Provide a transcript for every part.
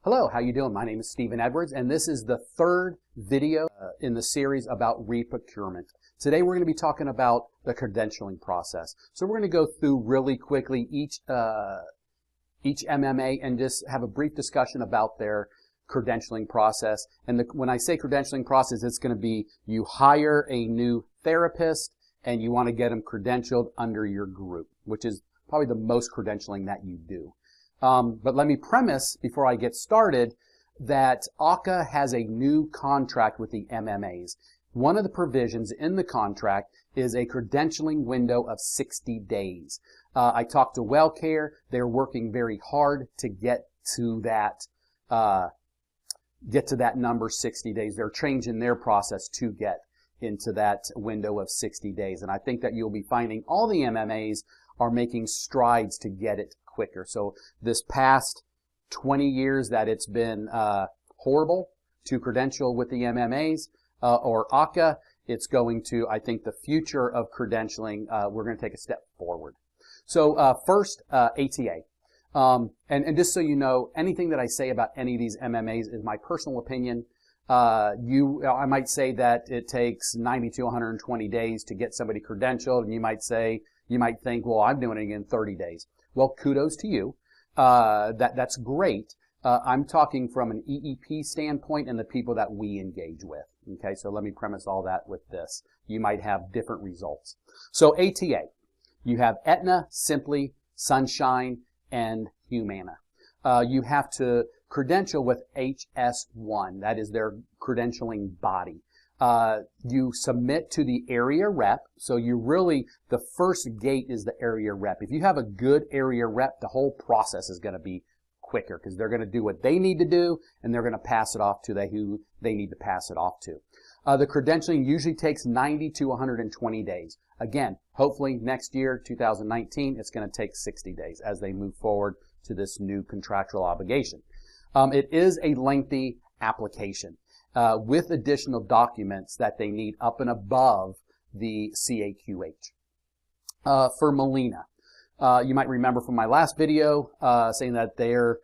Hello, how you doing? My name is Stephen Edwards, and this is the third video in the series about reprocurement. Today we're going to be talking about the credentialing process. So we're going to go through really quickly each MMA and just have a brief discussion about their credentialing process. And when I say credentialing process, it's going to be you hire a new therapist and you want to get them credentialed under your group, which is probably the most credentialing that you do. But let me premise, before I get started, that AHCA has a new contract with the MMAs. One of the provisions in the contract is a credentialing window of 60 days. I talked to Wellcare. They're working very hard to get to that number 60 days. They're changing their process to get into that window of 60 days. And I think that you'll be finding all the MMAs are making strides to get it quicker. So this past 20 years that it's been horrible to credential with the MMAs or AHCA, it's going to, I think, the future of credentialing, we're going to take a step forward. So first, ATA. And just so you know, anything that I say about any of these MMAs is my personal opinion. I might say that it takes 90 to 120 days to get somebody credentialed, and you might think, well, I'm doing it in 30 days. Well, kudos to you. That's great. I'm talking from an EEP standpoint and the people that we engage with. Okay, so let me premise all that with this. You might have different results. So ATA, you have Aetna, Simply, Sunshine, and Humana. You have to credential with HS1. That is their credentialing body. You submit to the area rep. So the first gate is the area rep. If you have a good area rep, the whole process is going to be quicker because they're going to do what they need to do and they're going to pass it off to who they need to pass it off to. The credentialing usually takes 90 to 120 days. Again, hopefully next year, 2019, it's going to take 60 days as they move forward to this new contractual obligation. It is a lengthy application with additional documents that they need up and above the CAQH. For Molina, you might remember from my last video saying that their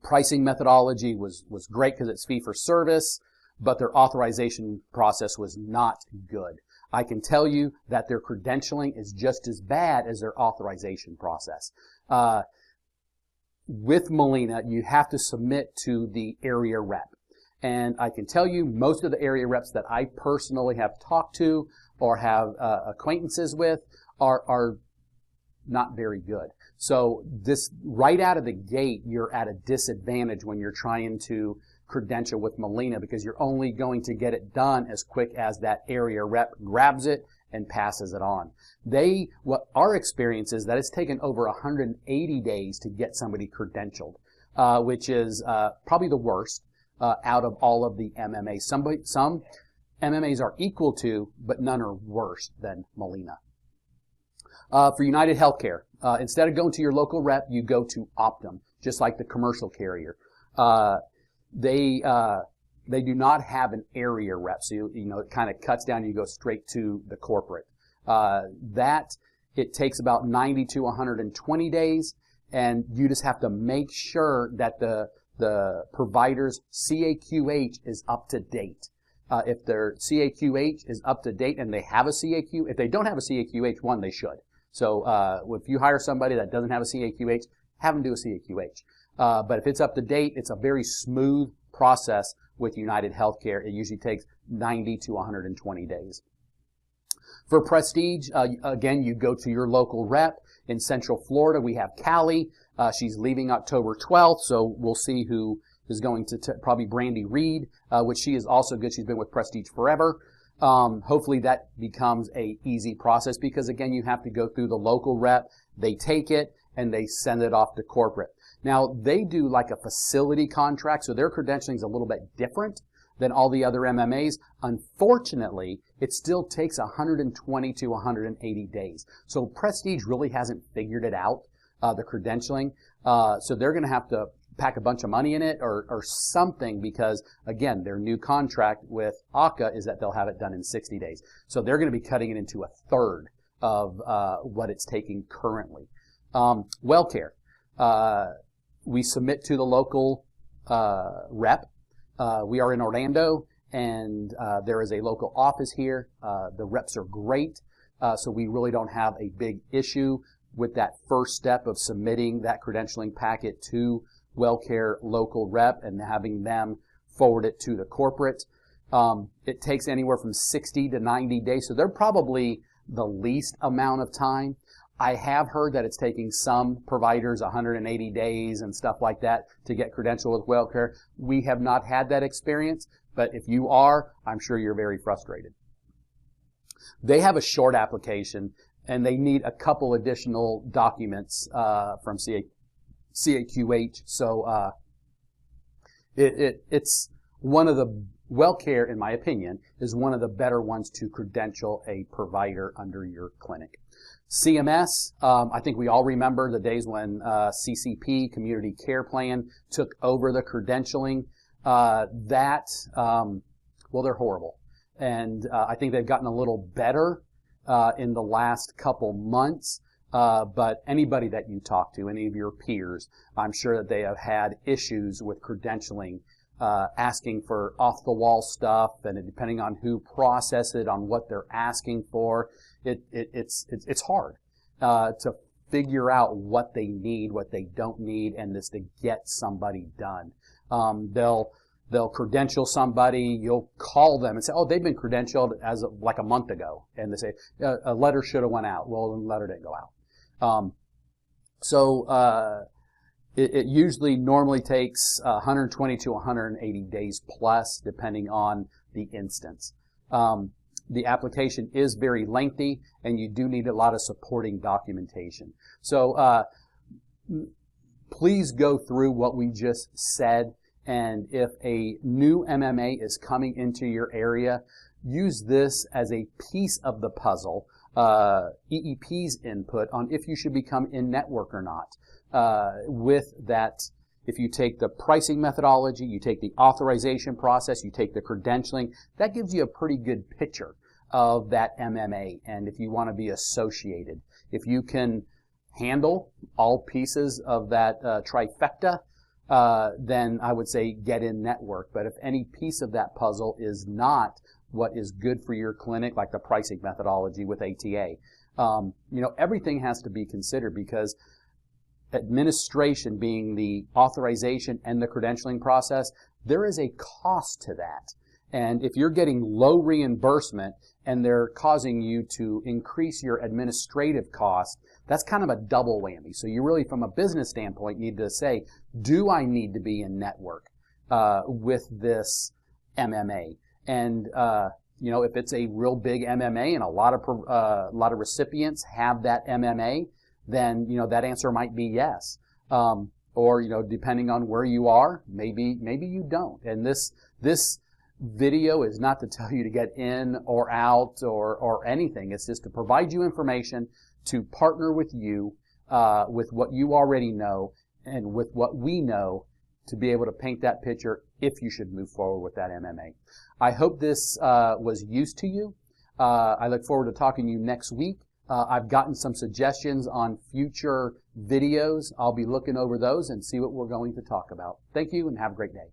pricing methodology was great because it's fee for service, but their authorization process was not good. I can tell you that their credentialing is just as bad as their authorization process. With Molina, you have to submit to the area rep. And I can tell you most of the area reps that I personally have talked to or have acquaintances with are not very good. So this right out of the gate, you're at a disadvantage when you're trying to credential with Molina because you're only going to get it done as quick as that area rep grabs it and passes it on. What our experience is that it's taken over 180 days to get somebody credentialed, which is probably the worst out of all of the MMAs. Some MMAs are equal to, but none are worse than Molina. For United Healthcare, instead of going to your local rep, you go to Optum, just like the commercial carrier. They do not have an area rep, so it kind of cuts down. You go straight to the corporate. It takes about 90 to 120 days, and you just have to make sure that the provider's CAQH is up to date. If their CAQH is up to date and they have a CAQ, if they don't have a CAQH, they should. So if you hire somebody that doesn't have a CAQH, have them do a CAQH. But if it's up to date, it's a very smooth process with United Healthcare. It usually takes 90 to 120 days. For Prestige, again, you go to your local rep. In Central Florida, we have Callie. She's leaving October 12th, so we'll see who is going to probably Brandy Reed, which she is also good. She's been with Prestige forever. Hopefully that becomes a easy process because, again, you have to go through the local rep. They take it and they send it off to corporate. Now, they do like a facility contract, so their credentialing is a little bit different than all the other MMAs. Unfortunately, it still takes 120 to 180 days. So Prestige really hasn't figured it out, the credentialing. So they're going to have to pack a bunch of money in it or something because, again, their new contract with AHCA is that they'll have it done in 60 days. So they're going to be cutting it into a third of what it's taking currently. Wellcare. we submit to the local rep. We are in Orlando, and there is a local office here. The reps are great, so we really don't have a big issue with that first step of submitting that credentialing packet to Wellcare local rep and having them forward it to the corporate. It takes anywhere from 60 to 90 days, so they're probably the least amount of time. I have heard that it's taking some providers 180 days and stuff like that to get credentialed with Wellcare. We have not had that experience, but if you are, I'm sure you're very frustrated. They have a short application, and they need a couple additional documents from CAQH. So it's one of the Wellcare, in my opinion, is one of the better ones to credential a provider under your clinic. CMS, I think we all remember the days when CCP, Community Care Plan, took over the credentialing. Well, they're horrible. And I think they've gotten a little better in the last couple months. But anybody that you talk to, any of your peers, I'm sure that they have had issues with credentialing, asking for off-the-wall stuff, and depending on who processes it, on what they're asking for, it's hard to figure out what they need, what they don't need, and this to get somebody done. They'll credential somebody, you'll call them and say, oh, they've been credentialed as of like a month ago, and they say, a letter should have went out. Well, the letter didn't go out. It usually normally takes 120 to 180 days plus, depending on the instance. The application is very lengthy, and you do need a lot of supporting documentation. So please go through what we just said, and if a new MMA is coming into your area, use this as a piece of the puzzle, EEP's input on if you should become in-network or not. With that, if you take the pricing methodology, you take the authorization process, you take the credentialing, that gives you a pretty good picture of that MMA, and if you want to be associated. If you can handle all pieces of that trifecta, then I would say get in network. But if any piece of that puzzle is not what is good for your clinic, like the pricing methodology with ATA, everything has to be considered, because administration being the authorization and the credentialing process, there is a cost to that. And if you're getting low reimbursement and they're causing you to increase your administrative cost, that's kind of a double whammy. So you really, from a business standpoint, need to say, do I need to be in network with this MMA? And if it's a real big MMA and a lot of recipients have that MMA, then that answer might be yes. Or depending on where you are, maybe you don't. And this video is not to tell you to get in or out or anything. It's just to provide you information, to partner with you with what you already know and with what we know, to be able to paint that picture if you should move forward with that MMA. I hope this was used to you. I look forward to talking to you next week. I've gotten some suggestions on future videos. I'll be looking over those and see what we're going to talk about. Thank you, and have a great day.